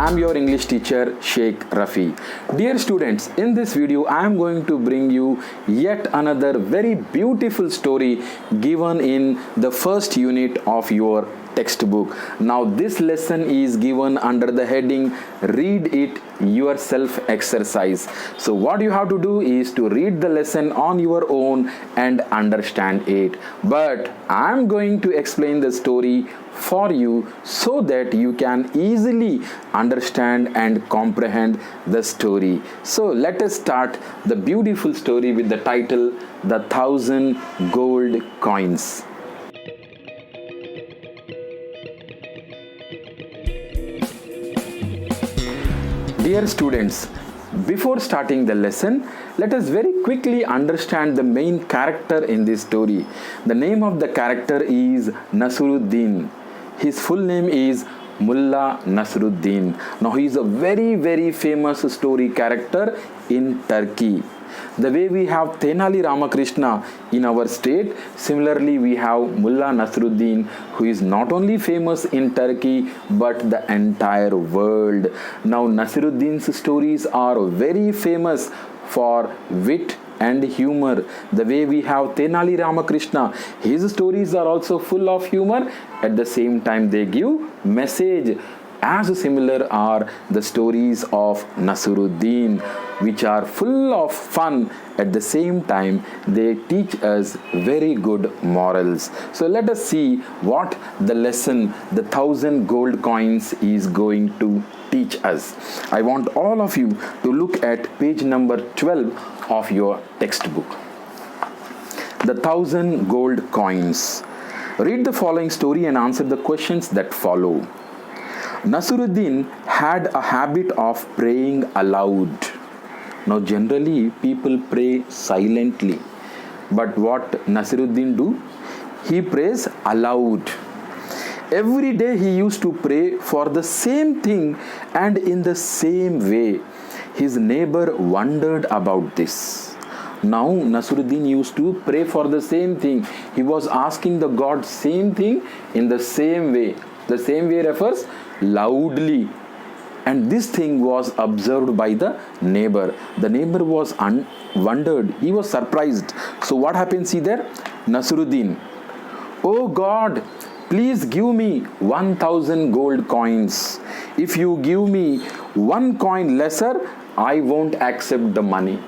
am your English teacher Sheikh Rafi. Dear students, in this video I am going to bring you yet another very beautiful story given in the first unit of your textbook. Now this lesson is given under the heading Read It Yourself exercise. So what you have to do is to read the lesson on your own and understand it. But I am going to explain the story for you so that you can easily understand and comprehend the story. So let us start the beautiful story with the title The 1,000 Gold Coins. Dear students, before starting the lesson, let us very quickly understand the main character in this story. The name of the character is Nasruddin. His full name is Mullah Nasiruddin. Now he is a very famous story character in Turkey. The way we have Tenali Ramakrishna in our state, similarly we have Mullah Nasiruddin, who is not only famous in Turkey but the entire world. Now Nasiruddin's stories are very famous for wit and humor. The way we have Tenali Ramakrishna, his stories are also full of humor. At the same time they give message. As similar are the stories of Nasruddin, which are full of fun. At the same time, they teach us very good morals. So let us see what the lesson, the 1,000 gold coins, is going to teach us. I want all of you to look at page number 12 of your textbook. The 1,000 gold coins. Read the following story and answer the questions that follow. Nasruddin had a habit of praying aloud. Now generally people pray silently, but what Nasruddin do? He prays aloud. Every day he used to pray for the same thing and in the same way. His neighbor wondered about this. Now Nasruddin used to pray for the same thing. He was asking the God same thing in the same way. The same way refers loudly, and this thing was observed by the neighbor. The neighbor was wondered. He was surprised. So what happens? See there, Nasruddin, oh God, please give me 1,000 gold coins. If you give me one coin lesser, I won't accept the money.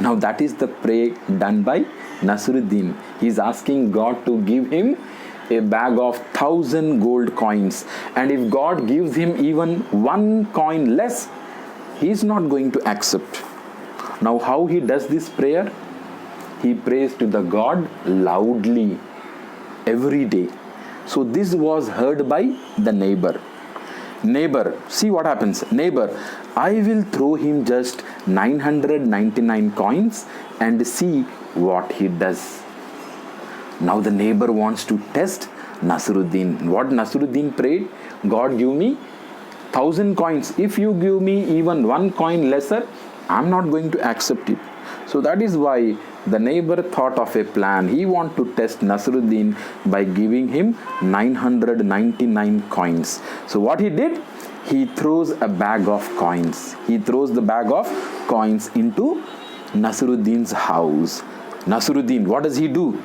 Now that is the prayer done by Nasruddin. He is asking God to give him a bag of 1,000 gold coins, and if God gives him even one coin less, he is not going to accept. Now how he does this prayer? He prays to the God loudly every day. So this was heard by the neighbor. Neighbor, see what happens. Neighbor, I will throw him just 999 coins and see what he does. Now the neighbor wants to test Nasruddin. What Nasruddin prayed? God, give me 1,000 coins. If you give me even one coin lesser, I am not going to accept it. So that is why the neighbor thought of a plan. He wanted to test Nasruddin by giving him 999 coins. So what he did? He throws a bag of coins. He throws the bag of coins into Nasruddin's house. Nasruddin, what does he do?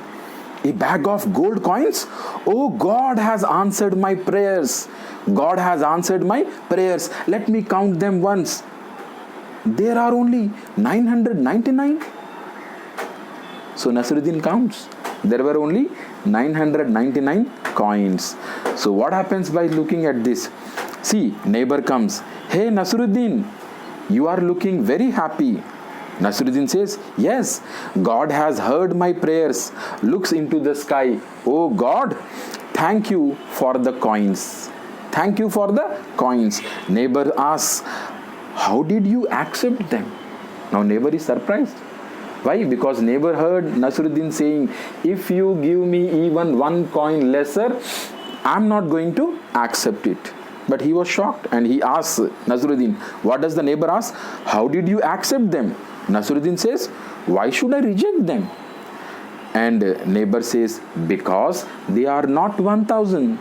A bag of gold coins? Oh, God has answered my prayers. God has answered my prayers. Let me count them once. There are only 999. So Nasruddin counts. There were only 999 coins. So what happens by looking at this? See, neighbor comes. Hey Nasruddin, you are looking very happy. Nasruddin says, yes, God has heard my prayers. Looks into the sky. Oh God, thank you for the coins. Thank you for the coins. Neighbor asks, how did you accept them? Now neighbor is surprised. Why? Because neighbor heard Nasruddin saying, if you give me even one coin lesser, I am not going to accept it. But he was shocked and he asks Nasruddin, what does the neighbor ask? How did you accept them? Nasruddin says, why should I reject them? And neighbor says, because they are not 1,000.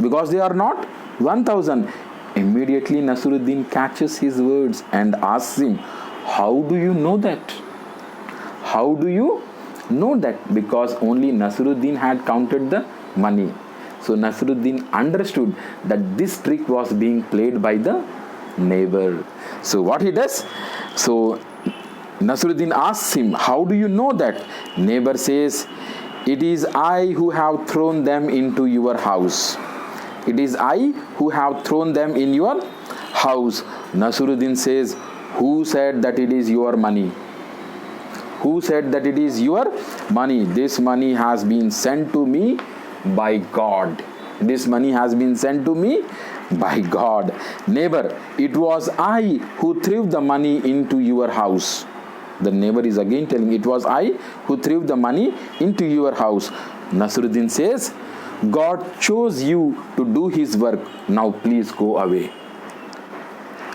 Because they are not 1,000. Immediately Nasruddin catches his words and asks him, how do you know that? How do you know that? Because only Nasruddin had counted the money. So Nasruddin understood that this trick was being played by the neighbor. So what he does? So Nasruddin asks him, how do you know that? Neighbor says, it is I who have thrown them into your house. It is I who have thrown them in your house. Nasruddin says, who said that it is your money? Who said that it is your money? This money has been sent to me by God. This money has been sent to me by God. Neighbor, it was I who threw the money into your house. The neighbor is again telling, it was I who threw the money into your house. Nasruddin says, God chose you to do his work. Now please go away.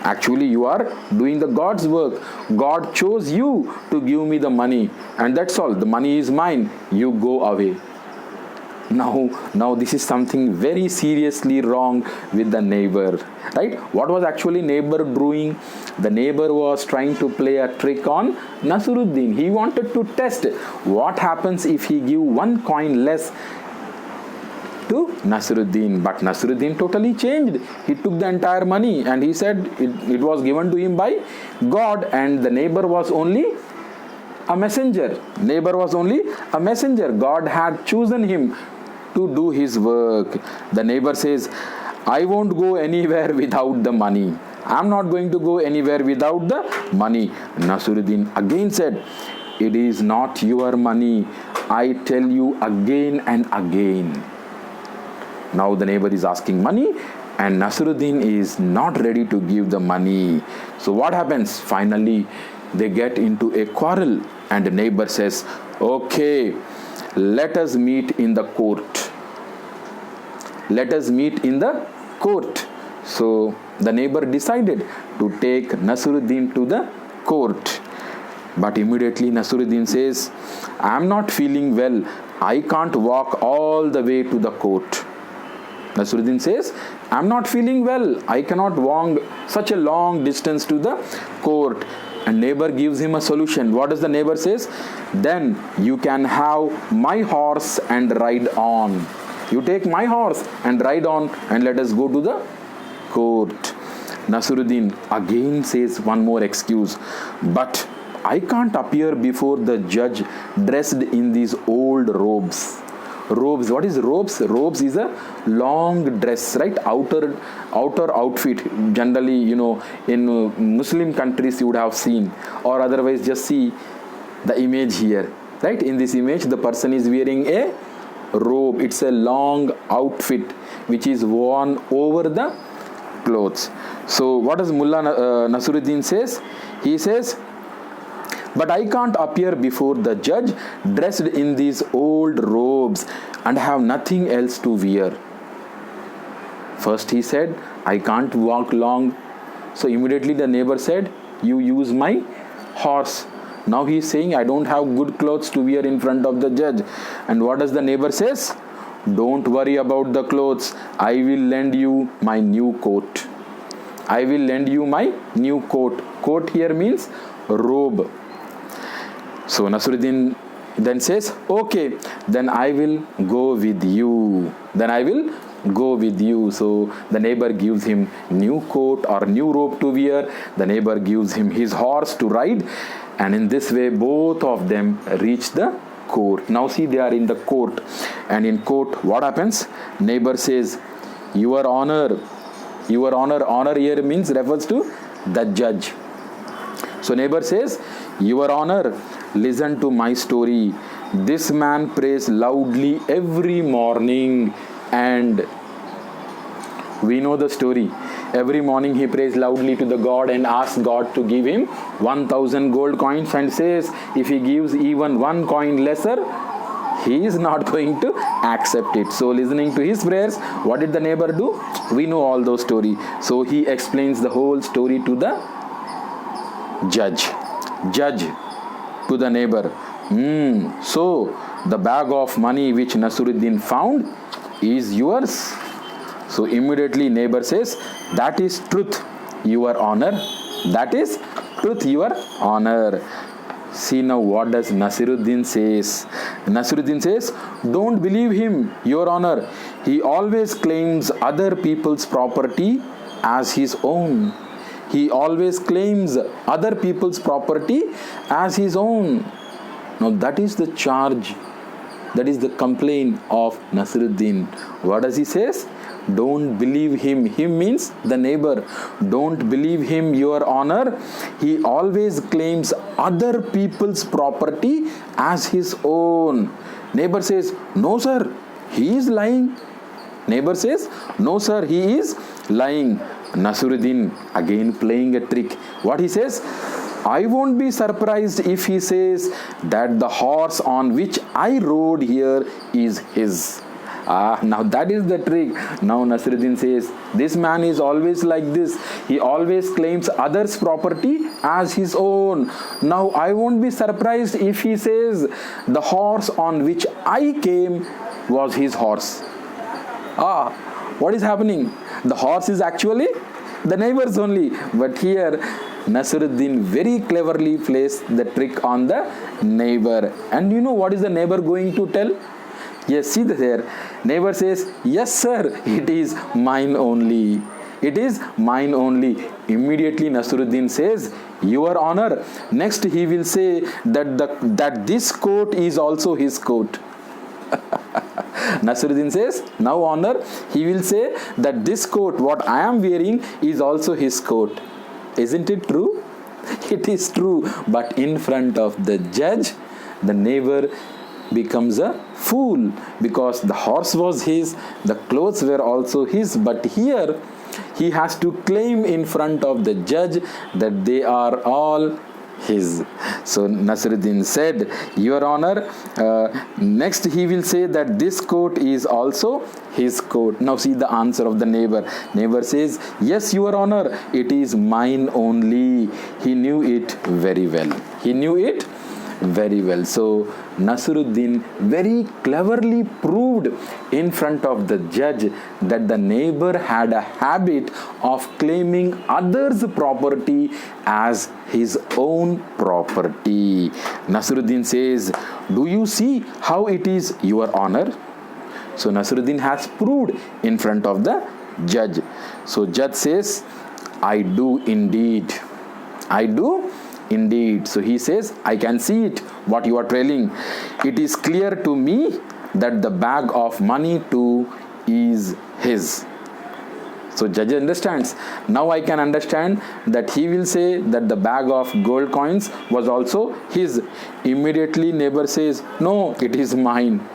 Actually, you are doing the God's work. God chose you to give me the money, and that's all. The money is mine. You go away. Now this is something very seriously wrong with the neighbor, right? What was actually neighbor doing? The neighbor was trying to play a trick on Nasruddin. He wanted to test what happens if he give one coin less to Nasruddin. But Nasruddin totally changed. He took the entire money and he said it was given to him by God, and the neighbor was only a messenger. Neighbor was only a messenger. God had chosen him to do his work. The neighbor says, I won't go anywhere without the money. I'm not going to go anywhere without the money. Nasruddin again said, it is not your money. I tell you again and again. Now the neighbor is asking money, and Nasruddin is not ready to give the money. So what happens? Finally, they get into a quarrel, and the neighbor says, okay, let us meet in the court. Let us meet in the court. So the neighbor decided to take Nasruddin to the court. But immediately Nasruddin says, I am not feeling well. I can't walk all the way to the court. Nasruddin says, I am not feeling well. I cannot walk such a long distance to the court. And neighbor gives him a solution. What does the neighbor says? Then you can have my horse and ride on. You take my horse and ride on, and let us go to the court. Nasruddin again says one more excuse. But I can't appear before the judge dressed in these old robes. Robes. What is robes? Robes is a long dress, right? Outer outfit. Generally, in Muslim countries you would have seen, or otherwise just see the image here, right? In this image, the person is wearing a robe. It's a long outfit which is worn over the clothes. So what does Mullah Nasiruddin says? He says, but I can't appear before the judge dressed in these old robes and have nothing else to wear. First he said, I can't walk long. So immediately the neighbor said, you use my horse. Now he is saying, I don't have good clothes to wear in front of the judge. And what does the neighbor says? Don't worry about the clothes. I will lend you my new coat. I will lend you my new coat. Coat here means robe. So Nasruddin then says, okay, then I will go with you. Then I will go with you. So the neighbor gives him new coat or new robe to wear. The neighbor gives him his horse to ride. And in this way, both of them reach the court. Now see, they are in the court. And in court, what happens? Neighbor says, Your Honor. Your Honor. Honor here means refers to the judge. So neighbor says, Your Honor, listen to my story. This man prays loudly every morning, and we know the story. Every morning he prays loudly to the God and asks God to give him 1000 gold coins, and says if he gives even one coin lesser, he is not going to accept it. So listening to his prayers, what did the neighbor do? We know all those stories. So he explains the whole story to the judge to the neighbor. So the bag of money which Nasruddin found is yours. So immediately neighbor says, that is truth, your honor. That is truth, your honor. See now what does Nasiruddin says. Nasiruddin says, don't believe him, your honor. He always claims other people's property as his own. He always claims other people's property as his own. Now that is the charge. That is the complaint of Nasruddin. What does he says? Don't believe him. Him means the neighbor. Don't believe him, your honor. He always claims other people's property as his own. Neighbor says, no sir, he is lying. Neighbor says, no sir, he is lying. Nasruddin again playing a trick. What he says? I won't be surprised if he says that the horse on which I rode here is his. Now that is the trick. Now Nasruddin says, this man is always like this. He always claims others' property as his own. Now I won't be surprised if he says the horse on which I came was his horse. What is happening? The horse is actually the neighbor's only. But here Nasruddin very cleverly plays the trick on the neighbor. And you know what is the neighbor going to tell? Yes, see there. Neighbor says, yes sir, it is mine only. It is mine only. Immediately Nasruddin says, your honor. Next he will say that this coat is also his coat. Nasruddin says, now honor, he will say that this coat, what I am wearing, is also his coat. Isn't it true? It is true. But in front of the judge, the neighbor becomes a fool, because the horse was his, the clothes were also his, but here he has to claim in front of the judge that they are all his. So Nasruddin said, your honor, next he will say that this coat is also his coat. Now see the answer of the neighbor. Neighbor says, yes, your honor, it is mine only. He knew it very well. He knew it very well. So Nasruddin very cleverly proved in front of the judge that the neighbor had a habit of claiming others' property as his own property. Nasruddin says, do you see how it is, your honor? So Nasruddin has proved in front of the judge. So judge says, I do indeed. I do indeed. So he says, I can see it, what you are telling. It is clear to me that the bag of money too is his. So judge understands. Now I can understand that he will say that the bag of gold coins was also his. Immediately neighbor says, no, it is mine.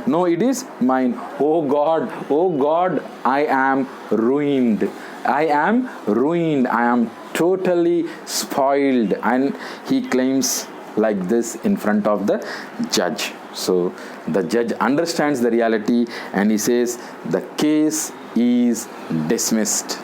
No, it is mine. Oh God, I am ruined. I am ruined. I am totally spoiled. And he claims like this in front of the judge. So the judge understands the reality and he says, the case is dismissed.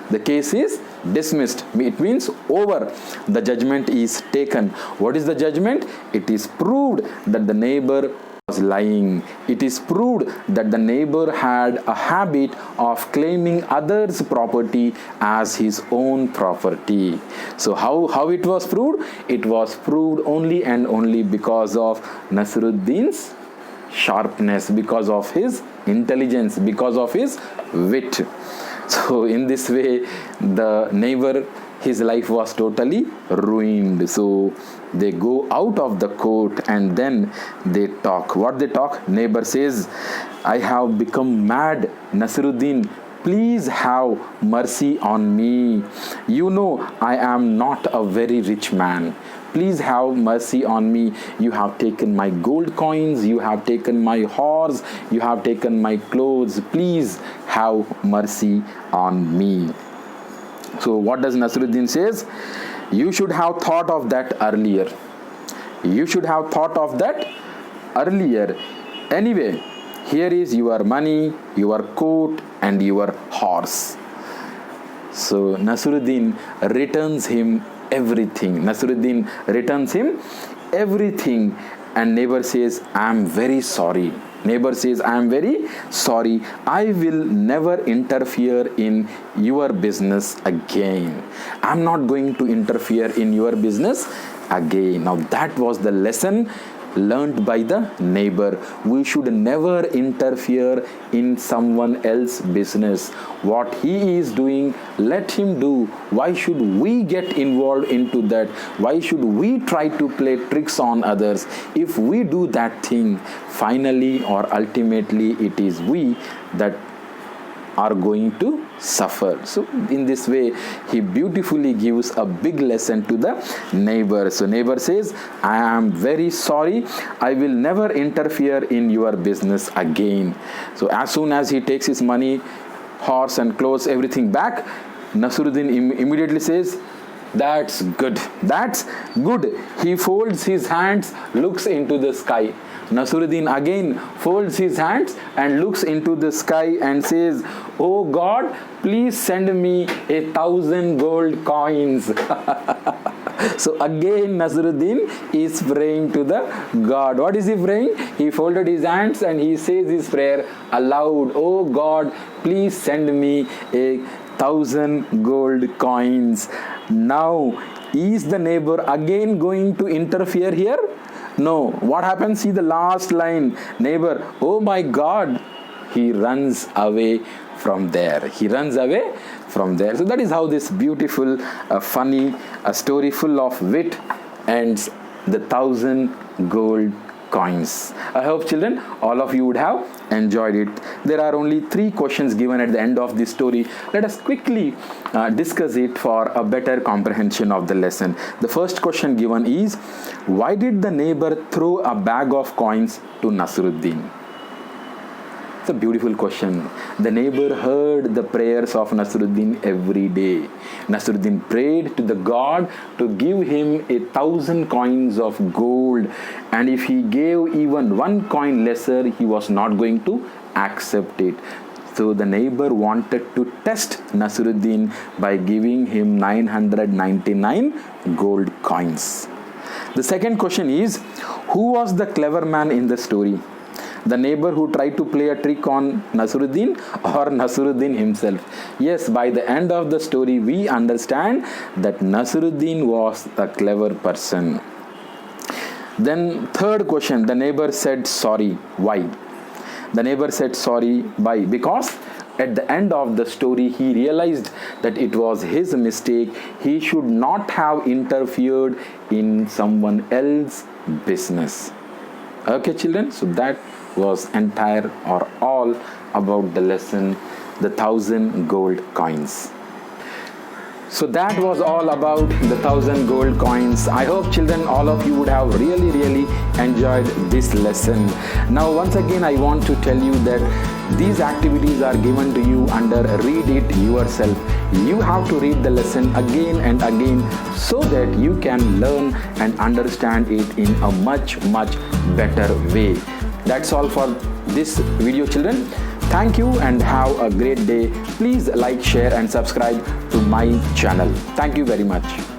The case is dismissed. It means over. The judgment is taken. What is the judgment? It is proved that the neighbor was lying. It is proved that the neighbor had a habit of claiming others' property as his own property. So how it was proved? It was proved only and only because of Nasruddin's sharpness, because of his intelligence, because of his wit. So in this way, the neighbor, his life was totally ruined. So they go out of the court and then they talk. What they talk? Neighbor says, I have become mad, Nasruddin. Please have mercy on me. You know I am not a very rich man. Please have mercy on me. You have taken my gold coins, you have taken my horse, you have taken my clothes. Please have mercy on me. So what does Nasruddin says? You should have thought of that earlier. You should have thought of that earlier. Anyway, here is your money, your coat and your horse. So Nasruddin returns him everything. Nasruddin returns him everything, and neighbor says, I am very sorry. Neighbor says, I am very sorry. I will never interfere in your business again. I'm not going to interfere in your business again. Now that was the lesson learned by the neighbor. We should never interfere in someone else's business. What he is doing, let him do. Why should we get involved into that? Why should we try to play tricks on others? If we do that thing, finally or ultimately it is we that are going to suffer. So in this way, he beautifully gives a big lesson to the neighbor. So neighbor says, I am very sorry. I will never interfere in your business again. So as soon as he takes his money, horse and clothes, everything back, Nasruddin immediately says, that's good. That's good. He folds his hands, looks into the sky. Nasruddin again folds his hands and looks into the sky and says, oh God, please send me 1,000 gold coins. So again Nasruddin is praying to the God. What is he praying? He folded his hands and he says his prayer aloud. Oh God, please send me 1,000 gold coins. Now, is the neighbor again going to interfere here? No. What happens? See the last line. Neighbor, oh my God. He runs away from there. He runs away from there. So that is how this beautiful, funny, story full of wit ends. The 1,000 gold coins. I hope children, all of you would have enjoyed it. There are only 3 questions given at the end of this story. Let us quickly discuss it for a better comprehension of the lesson. The first question given is, why did the neighbor throw a bag of coins to Nasruddin? It's a beautiful question. The neighbor heard the prayers of Nasruddin every day. Nasruddin prayed to the God to give him 1,000 coins of gold, and if he gave even 1 coin lesser, he was not going to accept it. So the neighbor wanted to test Nasruddin by giving him 999 gold coins. The second question is, who was the clever man in the story? The neighbor who tried to play a trick on Nasruddin or Nasruddin himself? Yes, by the end of the story, we understand that Nasruddin was a clever person. Then third question, the neighbor said sorry. Why? The neighbor said sorry. Why? Because at the end of the story, he realized that it was his mistake. He should not have interfered in someone else's business. Okay, children, so that was entire or all about the lesson, the 1,000 gold coins. So that was all about the 1,000 gold coins. I hope children, all of you would have really enjoyed this lesson. Now once again I want to tell you that these activities are given to you under read it yourself. You have to read the lesson again and again so that you can learn and understand it in a much better way. That's all for this video, children. Thank you and have a great day. Please like, share and subscribe to my channel. Thank you very much.